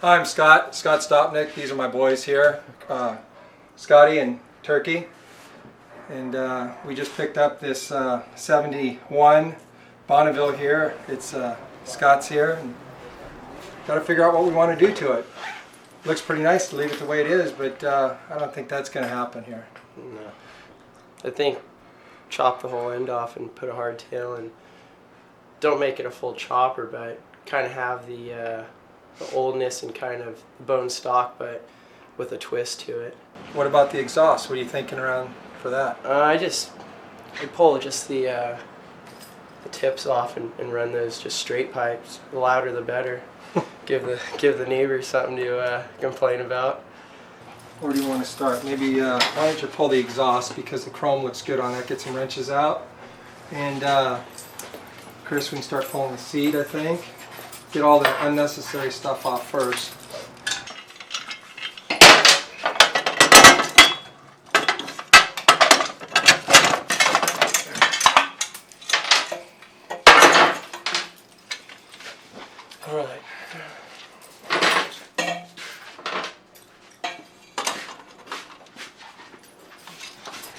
Hi, I'm Scott Stopnick. These are my boys here, Scotty and Turkey. And we just picked up this 71 Bonneville here. It's Scott's here. And got to figure out what we want to do to it. Looks pretty nice to leave it the way it is, but I don't think that's going to happen here. No. I think chop the whole end off and put a hardtail, and don't make it a full chopper, but kind of have the oldness and kind of bone stock, but with a twist to it. What about the exhaust? What are you thinking around for that? I pull just the tips off and run those just straight pipes. The louder the better. give the neighbors something to complain about. Where do you want to start? Maybe why don't you pull the exhaust, because the chrome looks good on that. Get some wrenches out, and Chris, we can start pulling the seat. I think get all the unnecessary stuff off first. All right.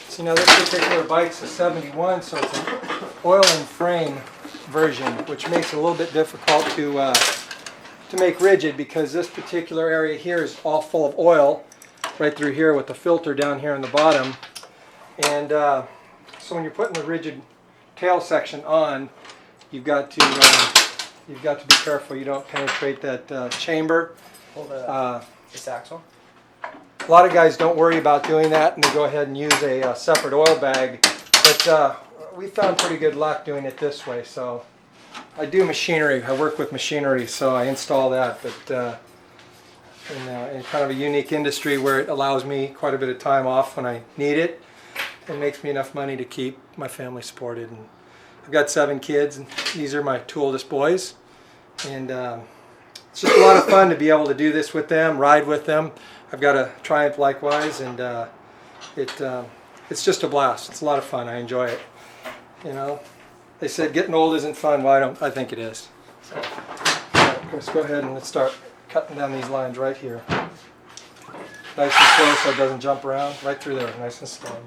So now this particular bike's a 71, so it's an oil and frame version, which makes it a little bit difficult to make rigid, because this particular area here is all full of oil right through here with the filter down here on the bottom. And so when you're putting the rigid tail section on, you've got to be careful you don't penetrate that chamber. Hold this axle. A lot of guys don't worry about doing that, and they go ahead and use a separate oil bag, but we found pretty good luck doing it this way. So I do machinery, I work with machinery, so I install that, but in kind of a unique industry where it allows me quite a bit of time off when I need it, and makes me enough money to keep my family supported. And I've got 7 kids, and these are my 2 oldest boys, and it's just a lot of fun to be able to do this with them, ride with them. I've got a Triumph likewise, and it's just a blast. It's a lot of fun. I enjoy it. You know, they said getting old isn't fun. Well, I think it is. So, let's go ahead and let's start cutting down these lines right here. Nice and slow so it doesn't jump around. Right through there, nice and slow.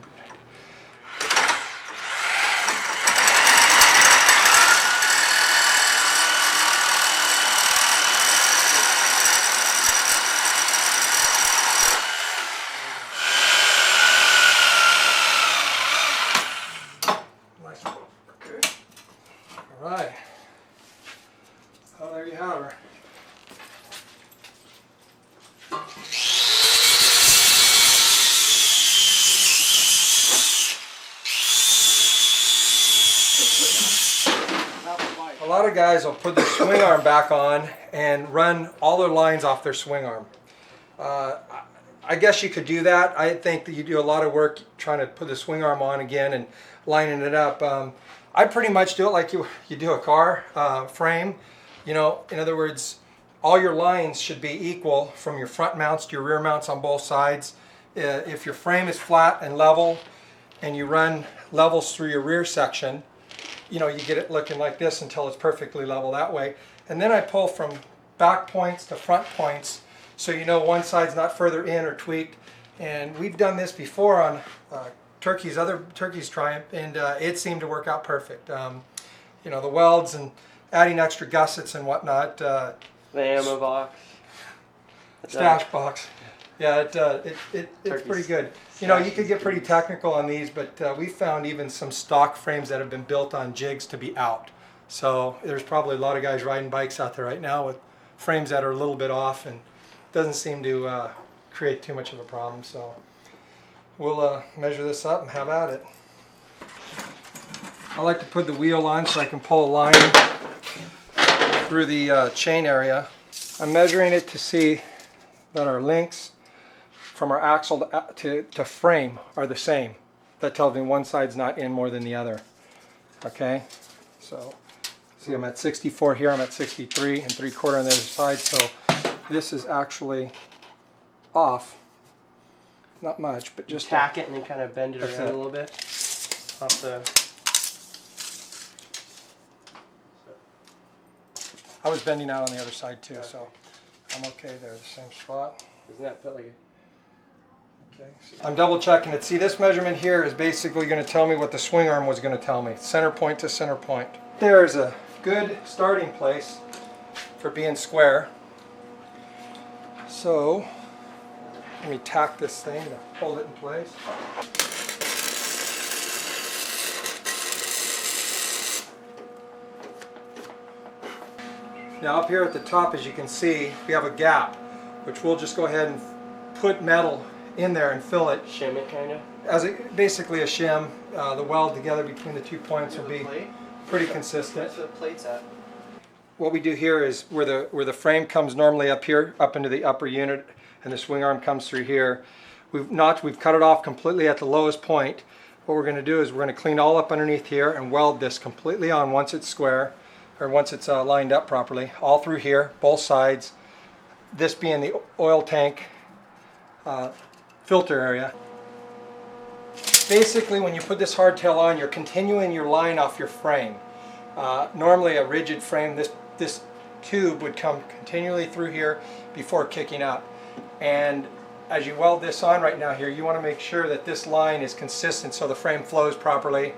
Alright, well, there you have her. A lot of guys will put their swing arm back on and run all their lines off their swing arm. I guess you could do that. I think that you do a lot of work trying to put the swing arm on again and lining it up. I pretty much do it like you do a car frame. You know, in other words, all your lines should be equal from your front mounts to your rear mounts on both sides. If your frame is flat and level, and you run levels through your rear section, you know, you get it looking like this until it's perfectly level that way. And then I pull from back points to front points, so you know one side's not further in or tweaked. And we've done this before on Turkey's Triumph, and it seemed to work out perfect. You know, the welds and adding extra gussets and whatnot. The ammo box. Stash box. Yeah, it's pretty good. You know, you could get pretty technical on these, but we found even some stock frames that have been built on jigs to be out. So there's probably a lot of guys riding bikes out there right now with frames that are a little bit off, and doesn't seem to create too much of a problem. So we'll measure this up and have at it. I like to put the wheel on so I can pull a line through the chain area. I'm measuring it to see that our links from our axle to frame are the same. That tells me one side's not in more than the other. Okay, so see, I'm at 64 here, I'm at 63 3/4 on the other side, so this is actually off. Not much, but just tack it and then kind of bend it around a little bit off the. I was bending out on the other side too, so I'm okay there, the same spot. Isn't that put like a... Okay. I'm double checking it. See, this measurement here is basically going to tell me what the swing arm was going to tell me. Center point to center point. There's a good starting place for being square. So, let me tack this thing to hold it in place. Now up here at the top, as you can see, we have a gap, which we'll just go ahead and put metal in there and fill it. Shim it, kind of? As basically a shim. The weld together between the 2 points will be pretty consistent. Where's the plates at? What we do here is where the frame comes normally up here, up into the upper unit, and the swing arm comes through here. We've cut it off completely at the lowest point. What we're going to do is we're going to clean all up underneath here and weld this completely on once it's square, or once it's lined up properly, all through here, both sides. This being the oil tank filter area. Basically, when you put this hardtail on, you're continuing your line off your frame. Normally a rigid frame, this tube would come continually through here before kicking up. And as you weld this on right now here, you want to make sure that this line is consistent so the frame flows properly.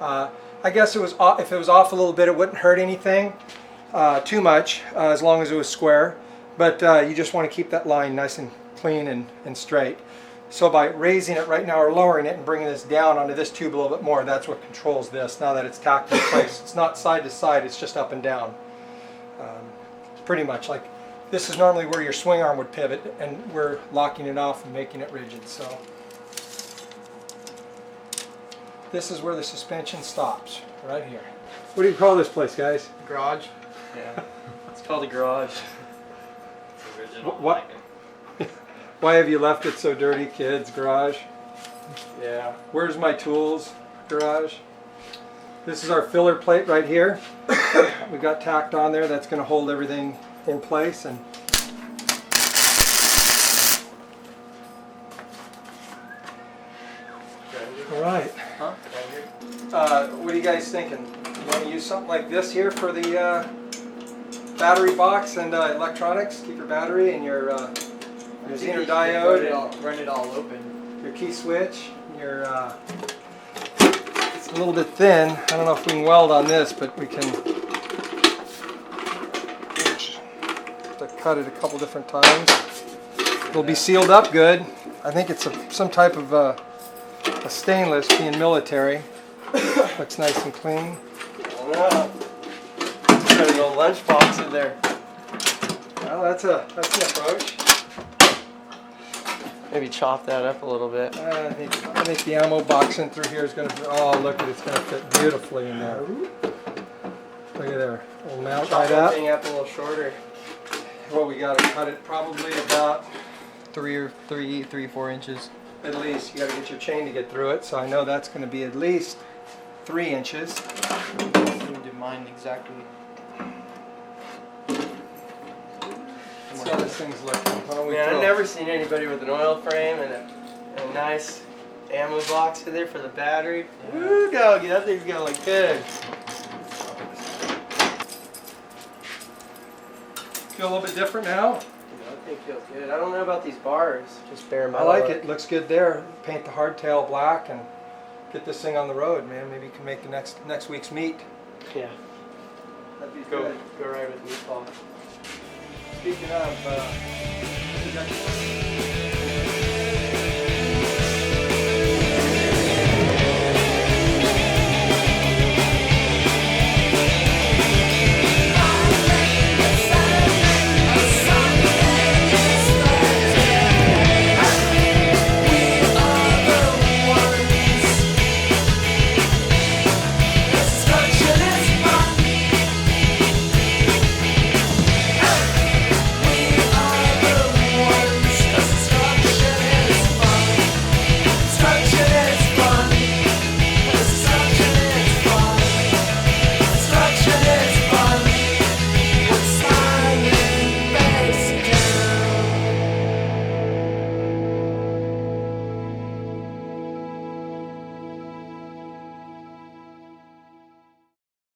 I guess if it was off a little bit, it wouldn't hurt anything too much, as long as it was square. But you just want to keep that line nice and clean and straight. So by raising it right now or lowering it and bringing this down onto this tube a little bit more, that's what controls this now that it's tacked in place. It's not side to side, it's just up and down. Pretty much like this is normally where your swing arm would pivot, and we're locking it off and making it rigid. So this is where the suspension stops, right here. What do you call this place, guys? Garage? Yeah. It's called a garage. What? Why have you left it so dirty, kids? Garage? Yeah. Where's my tools? Garage? This is our filler plate right here. We got tacked on there. That's going to hold everything in place. And all right. Huh? What are you guys thinking? You want to use something like this here for the battery box and electronics? Keep your battery and your Zener diode. Run it all open. Your key switch. Your it's a little bit thin. I don't know if we can weld on this, but we can to cut it a couple different times. It'll be sealed up good. I think it's some type of a stainless, being military. Looks nice and clean. I don't know. Got a little lunchbox in there. Well, that's an approach. Maybe chop that up a little bit. I think the ammo box in through here is going to. Oh, look at it! It's going to fit beautifully in there. Look at there. We'll mount Chop right that up. thing up a little shorter. Well, we got to cut it probably about 4 inches. at least. You got to get your chain to get through it, so I know that's going to be at least 3 inches. I do mine exactly. Let's see how this thing's looking. Why don't we Man, throw- I've never seen anybody with an oil frame and a nice ammo box in there for the battery. Woo, doggy, that thing's gonna look good. Feel a little bit different now? That thing feels good. I don't know about these bars. Just bare I metal. like it. Looks good there. Paint the hardtail black and get this thing on the road, man. Maybe you can make the next week's meet. Yeah. That'd be Go good. right with meatball. Speaking of,